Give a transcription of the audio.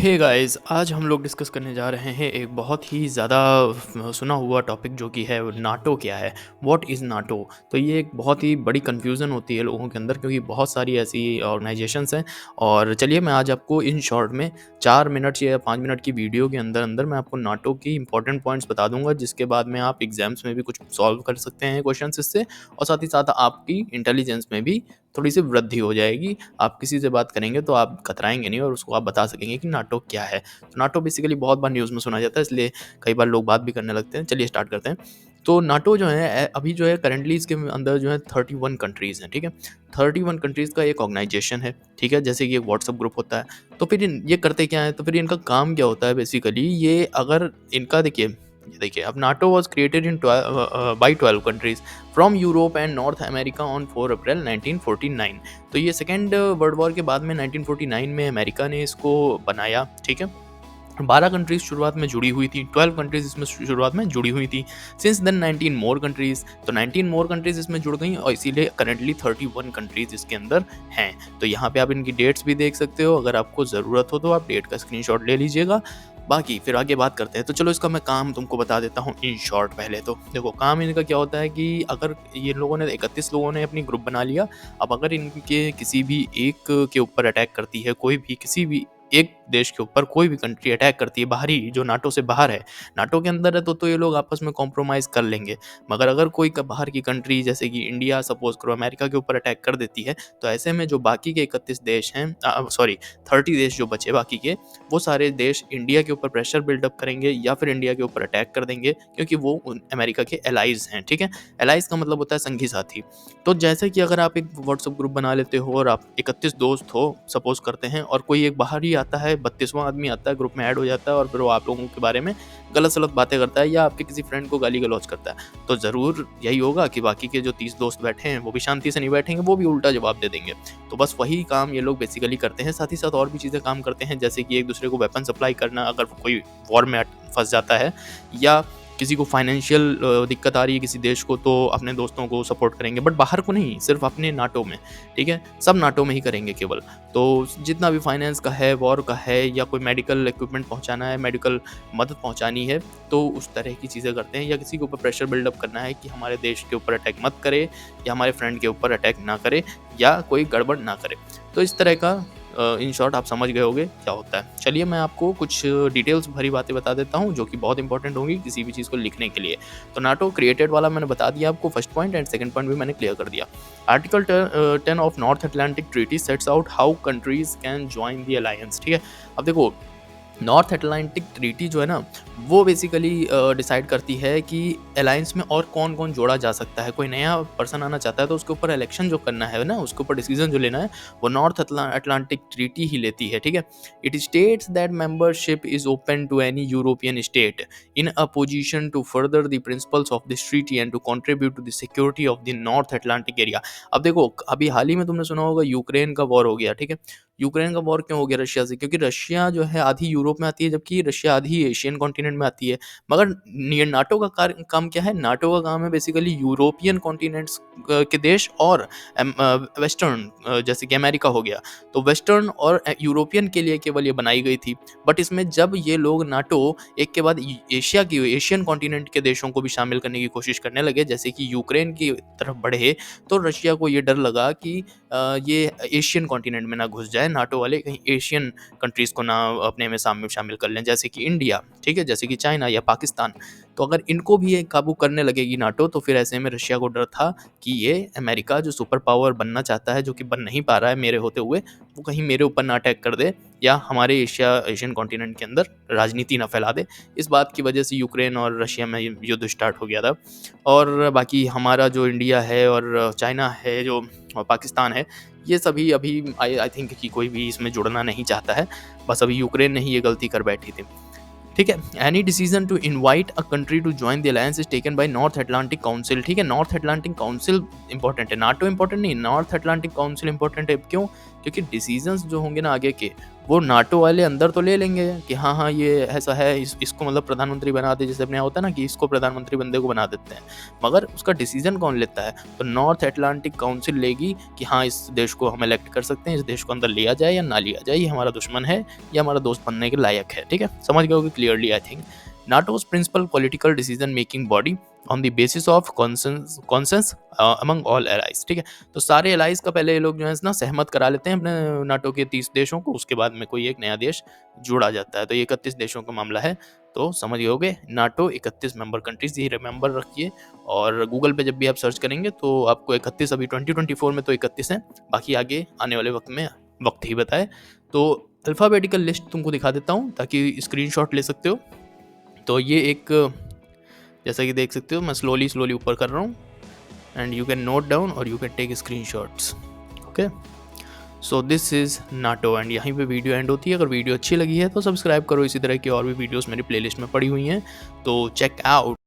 Hey guys, आज हम लोग डिस्कस करने जा रहे हैं एक बहुत ही ज़्यादा सुना हुआ टॉपिक जो कि है नाटो क्या है। What is NATO. तो ये एक बहुत ही बड़ी कन्फ्यूज़न होती है लोगों के अंदर, क्योंकि बहुत सारी ऐसी ऑर्गेनाइजेशंस हैं। और चलिए मैं आज आपको इन शॉर्ट में 4 मिनट या 5 मिनट की वीडियो के अंदर अंदर मैं आपको नाटो की इंपॉर्टेंट पॉइंट्स बता दूंगा, जिसके बाद में आप एग्जाम्स में भी कुछ सॉल्व कर सकते हैं क्वेश्चन इससे। और साथ ही साथ आपकी इंटेलिजेंस में भी थोड़ी सी वृद्धि हो जाएगी। आप किसी से बात करेंगे तो आप कतराएंगे नहीं और उसको आप बता सकेंगे कि नाटो क्या है। तो नाटो बेसिकली बहुत बार न्यूज़ में सुना जाता है, इसलिए कई बार लोग बात भी करने लगते हैं। चलिए स्टार्ट करते हैं। तो नाटो जो है अभी जो है करंटली इसके अंदर जो है 31 कंट्रीज़ हैं, ठीक है। 31 कंट्रीज़ का एक ऑर्गेनाइजेशन है, ठीक है। जैसे कि एक व्हाट्सअप ग्रुप होता है। तो फिर ये करते क्या है, तो फिर इनका काम क्या होता है बेसिकली। ये अगर इनका देखिए, ये देखिए, अब NATO was created in by 12 countries from Europe and north America on 4 अप्रैल 1949। तो ये सेकेंड वर्ल्ड वॉर के बाद में 1949 में अमेरिका ने इसको बनाया, ठीक है। 12 कंट्रीज शुरुआत में जुड़ी हुई थी, 12 कंट्रीज इसमें शुरुआत में जुड़ी हुई थी। सिंस देन 19 मोर कंट्रीज, तो 19 मोर कंट्रीज इसमें जुड़ गई और इसीलिए करंटली 31 कंट्रीज इसके अंदर हैं। तो यहाँ पे आप इनकी डेट्स भी देख सकते हो, अगर आपको ज़रूरत हो तो आप डेट का स्क्रीनशॉट ले लीजिएगा। बाकी फिर आगे बात करते हैं। तो चलो इसका मैं काम तुमको बता देता हूँ इन शॉर्ट। पहले तो देखो, काम इनका क्या होता है कि अगर ये लोगों ने 31 लोगों ने अपनी ग्रुप बना लिया। अब अगर इनके किसी भी एक के ऊपर अटैक करती है, कोई भी किसी भी एक देश के ऊपर कोई भी कंट्री अटैक करती है, बाहरी जो नाटो से बाहर है, नाटो के अंदर है तो ये लोग आपस में कॉम्प्रोमाइज़ कर लेंगे। मगर अगर कोई बाहर की कंट्री जैसे कि इंडिया सपोज करो अमेरिका के ऊपर अटैक कर देती है, तो ऐसे में जो बाकी के 31 देश हैं, सॉरी 30 देश जो बचे बाकी के, वो सारे देश इंडिया के ऊपर प्रेशर बिल्डअप करेंगे या फिर इंडिया के ऊपर अटैक कर देंगे, क्योंकि वो अमेरिका के एलाइज हैं, ठीक है। एलाइज का मतलब होता है संगी साथी। तो जैसे कि अगर आप एक व्हाट्सअप ग्रुप बना लेते हो और आप 31 दोस्त हो सपोज करते हैं, और कोई एक बाहर ही आता है, 32वां आदमी आता है, ग्रुप में ऐड हो जाता है और फिर वो आप लोगों के बारे में गलत सलत बातें करता है या आपके किसी फ्रेंड को गाली गलौज करता है, तो ज़रूर यही होगा कि बाकी के जो 30 दोस्त बैठे हैं वो भी शांति से नहीं बैठेंगे, वो भी उल्टा जवाब दे देंगे। तो बस वही काम ये लोग बेसिकली करते हैं। साथ ही साथ और भी चीज़ें काम करते हैं, जैसे कि एक दूसरे को वेपन सप्लाई करना अगर कोई वॉर में फंस जाता है, या किसी को फाइनेंशियल दिक्कत आ रही है किसी देश को, तो अपने दोस्तों को सपोर्ट करेंगे, बट बाहर को नहीं, सिर्फ अपने नाटो में, ठीक है। सब नाटो में ही करेंगे केवल। तो जितना भी फाइनेंस का है, वॉर का है, या कोई मेडिकल इक्विपमेंट पहुंचाना है, मेडिकल मदद पहुंचानी है, तो उस तरह की चीज़ें करते हैं। या किसी के ऊपर प्रेशर बिल्डअप करना है कि हमारे देश के ऊपर अटैक मत करे, या हमारे फ्रेंड के ऊपर अटैक ना करे, या कोई गड़बड़ ना करे। तो इस तरह का इन शॉर्ट आप समझ गए होंगे क्या होता है। चलिए मैं आपको कुछ डिटेल्स भरी बातें बता देता हूँ जो कि बहुत इंपॉर्टेंट होंगी किसी भी चीज़ को लिखने के लिए। तो नाटो क्रिएटेड वाला मैंने बता दिया आपको first point, and second point भी मैंने क्लियर कर दिया। Article 10 of north Atlantic treaty sets out how countries can join the alliance, ठीक है। अब देखो, नॉर्थ अटलांटिक ट्रीटी जो है ना, वो बेसिकली डिसाइड करती है कि अलायंस में और कौन कौन जोड़ा जा सकता है। कोई नया पर्सन आना चाहता है तो उसके ऊपर इलेक्शन जो करना है ना, उसके ऊपर डिसीजन जो लेना है, वो नॉर्थ अटलांटिक ट्रीटी ही लेती है, ठीक है। It states that membership is open to any European state in a position to further the principles of this treaty and to contribute to the security of the North Atlantic area. अब देखो, अभी हाल ही में तुमने सुना होगा Ukraine का war हो गया, ठीक है। यूक्रेन का वॉर क्यों हो गया रशिया से? क्योंकि रशिया जो है आधी यूरोप में आती है, जबकि रशिया आधी एशियन कॉन्टिनेंट में आती है। मगर नाटो का काम क्या है? नाटो का काम है बेसिकली यूरोपियन कॉन्टिनेंट्स के देश और वेस्टर्न, जैसे कि अमेरिका हो गया, तो वेस्टर्न और यूरोपियन के लिए केवल ये बनाई गई थी। बट इसमें जब ये लोग नाटो एक के बाद एशिया की एशियन कॉन्टिनेंट के देशों को भी शामिल करने की कोशिश करने लगे, जैसे कि यूक्रेन की तरफ बढ़े, तो रशिया को ये डर लगा कि ये एशियन कॉन्टिनेंट में ना घुस जाए नाटो वाले, कहीं एशियन कंट्रीज़ को ना अपने में शामिल कर लें, जैसे कि इंडिया, ठीक है, जैसे कि चाइना या पाकिस्तान। तो अगर इनको भी ये काबू करने लगेगी नाटो, तो फिर ऐसे में रशिया को डर था कि ये अमेरिका जो सुपर पावर बनना चाहता है, जो कि बन नहीं पा रहा है मेरे होते हुए, वो कहीं मेरे ऊपर ना अटैक कर दे, या हमारे एशियन कॉन्टिनेंट के अंदर राजनीति ना फैला दे। इस बात की वजह से यूक्रेन और रशिया में युद्ध स्टार्ट हो गया था। और बाकी हमारा जो इंडिया है और चाइना है जो और पाकिस्तान है, ये सभी अभी आई थिंक कि कोई भी इसमें जुड़ना नहीं चाहता है। बस अभी यूक्रेन ने ही ये गलती कर बैठी थी, ठीक है। Any decision to invite a country to join the alliance is taken by North Atlantic Council, ठीक है। नॉर्थ अटलांटिक काउंसिल इंपॉर्टेंट है, नाटो इंपॉर्टेंट नहीं, नॉर्थ अटलांटिक काउंसिल इंपॉर्टेंट है। क्यों? क्योंकि डिसीजंस जो होंगे ना आगे के, वो नाटो वाले अंदर तो ले लेंगे कि हाँ हाँ ये ऐसा है, इसको मतलब प्रधानमंत्री बना दे, जैसे अपने यहाँ होता है ना कि इसको प्रधानमंत्री बंदे को बना देते हैं, मगर उसका डिसीजन कौन लेता है? तो नॉर्थ अटलांटिक काउंसिल लेगी कि हाँ इस देश को हम इलेक्ट कर सकते हैं, इस देश को अंदर लिया जाए या ना लिया जाए, ये हमारा दुश्मन है या हमारा दोस्त बनने के लायक है। ठीक है, समझ गए होगे clearly I think. NATO's principal political decision making body on the basis of consensus among all allies। ठीक है, तो सारे एलाइज का पहले ये लोग जो है ना सहमत करा लेते हैं अपने नाटो के 30 देशों को, उसके बाद में कोई एक नया देश जोड़ा जाता है। तो ये 31 देशों का मामला है। तो समझ गए होगे नाटो 31 मेंबर कंट्रीज, ये रिमेंबर रखिए। और गूगल पे जब भी आप सर्च करेंगे तो आपको 31, अभी 2024 में तो 31 है, बाकी आगे आने वाले वक्त ही बताए। तो अल्फ़ाबेटिकल लिस्ट तुमको दिखा देता हूँ ताकि स्क्रीनशॉट ले सकते हो। तो ये एक, जैसा कि देख सकते हो मैं स्लोली ऊपर कर रहा हूँ, and you can note down और you can take screenshots. Okay, so this is NATO, and यहीं पे वीडियो एंड होती है। अगर वीडियो अच्छी लगी है तो सब्सक्राइब करो, इसी तरह की और भी वीडियोस मेरी प्लेलिस्ट में पड़ी हुई हैं, तो चेक आउट।